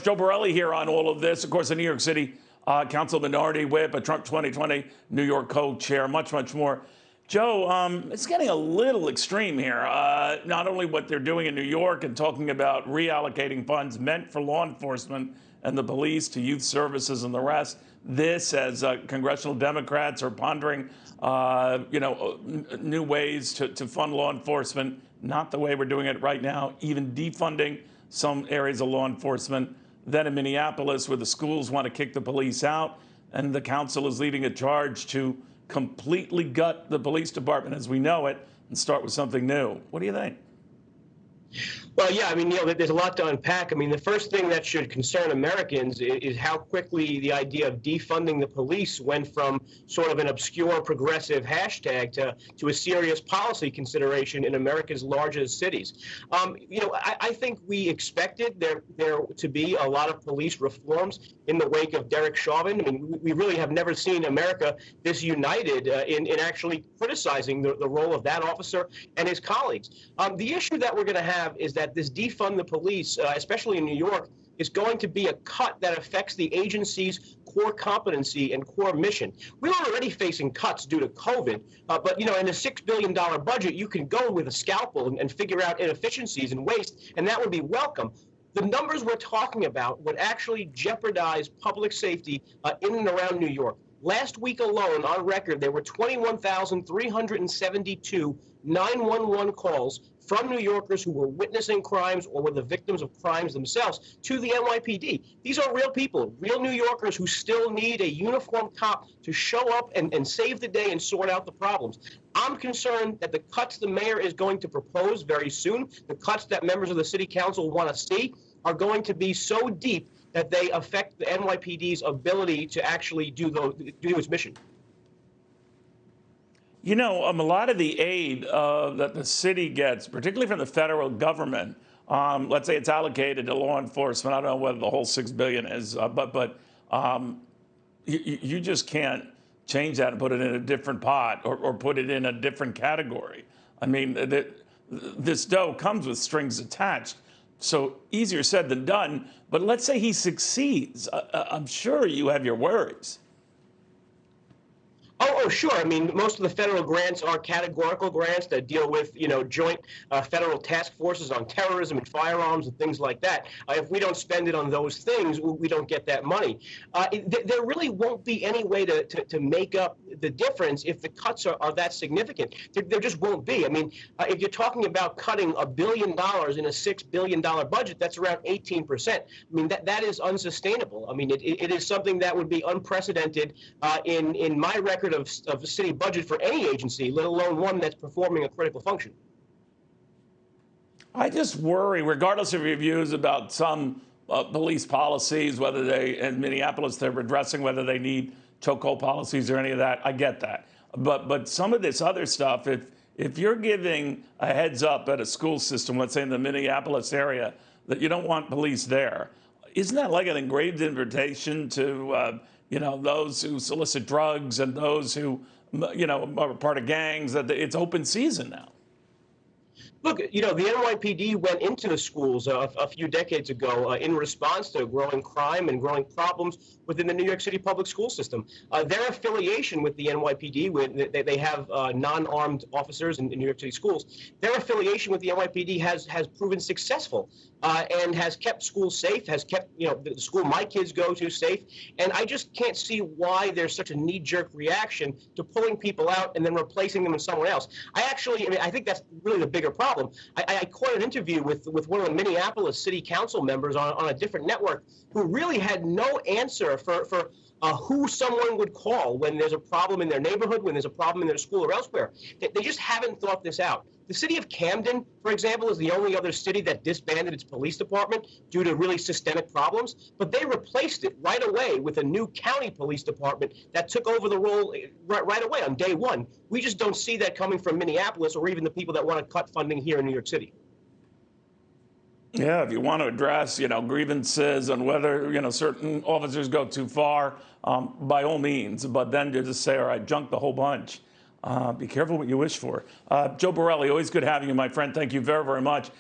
Joe Borelli here on all of this. Of course, the New York City Council Minority Whip, a Trump 2020 New York co-chair, much more. Joe, it's getting a little extreme here. Not only what they're doing in New York and talking about reallocating funds meant for law enforcement and the police to youth services and the rest. This, as congressional Democrats are pondering, new ways to fund law enforcement, not the way we're doing it right now, even defunding some areas of law enforcement. Then in Minneapolis, where the schools want to kick the police out, and the council is leading a charge to completely gut the police department as we know it and start with something new. What do you think? Well, yeah, I mean, there's a lot to unpack. I mean, the first thing that should concern Americans is how quickly the idea of defunding the police went from sort of an obscure progressive hashtag to a serious policy consideration in America's largest cities. I think we expected there to be a lot of police reforms in the wake of Derek Chauvin. I mean, we really have never seen America this united in actually criticizing the role of that officer and his colleagues. The issue that we're going to have is that this defund the police, especially in New York, is going to be a cut that affects the agency's core competency and core mission. We're already facing cuts due to COVID, but in a $6 billion budget, you can go with a scalpel and figure out inefficiencies and waste, and that would be welcome. The numbers we're talking about would actually jeopardize public safety in and around New York. Last week alone, on record, there were 21,372 911 calls from New Yorkers who were witnessing crimes or were the victims of crimes themselves to the NYPD. These are real people, real New Yorkers who still need a uniformed cop to show up and save the day and sort out the problems. I'm concerned that the cuts the mayor is going to propose very soon, the cuts that members of the city council want to see, are going to be so deep that they affect the NYPD's ability to actually do its mission. A lot of the aid that the city gets, particularly from the federal government, let's say it's allocated to law enforcement. I don't know whether the whole $6 billion is, but you just can't change that and put it in a different pot or put it in a different category. I mean, this dough comes with strings attached. So easier said than done. But let's say he succeeds. I'm sure you have your worries. Oh, sure. I mean, most of the federal grants are categorical grants that deal with, joint federal task forces on terrorism and firearms and things like that. If we don't spend it on those things, we don't get that money. There really won't be any way to make up the difference if the cuts are that significant. There just won't be. I mean, if you're talking about cutting $1 billion in a $6 billion budget, that's around 18%. I mean, that is unsustainable. I mean, it is something that would be unprecedented in my record of a city budget for any agency, let alone one that's performing a critical function. I just worry, regardless of your views about some police policies, whether in Minneapolis they're addressing whether they need chokehold policies or any of that. I get that. But some of this other stuff, if you're giving a heads up at a school system, let's say in the Minneapolis area, that you don't want police there, isn't that like an engraved invitation to those who solicit drugs and those who, are part of gangs, that it's open season now? Look, the NYPD went into the schools a few decades ago in response to growing crime and growing problems within the New York City public school system. Their affiliation with the NYPD, they have non-armed officers in New York City schools. Their affiliation with the NYPD has proven successful and has kept schools safe, has kept the school my kids go to safe. And I just can't see why there's such a knee-jerk reaction to pulling people out and then replacing them with someone else. I think that's really the bigger problem. I caught an interview with one of the Minneapolis city council members on a different network who really had no answer for who someone would call when there's a problem in their neighborhood, when there's a problem in their school or elsewhere. They just haven't thought this out. The city of Camden, for example, is the only other city that disbanded its police department due to really systemic problems, but they replaced it right away with a new county police department that took over the role right away on day one. We just don't see that coming from Minneapolis or even the people that want to cut funding here in New York City. Yeah, if you want to address, grievances and whether, certain officers go too far, by all means. But then to just say, all right, junk the whole bunch. Be careful what you wish for. Joe Borelli, always good having you, my friend. Thank you very, very much.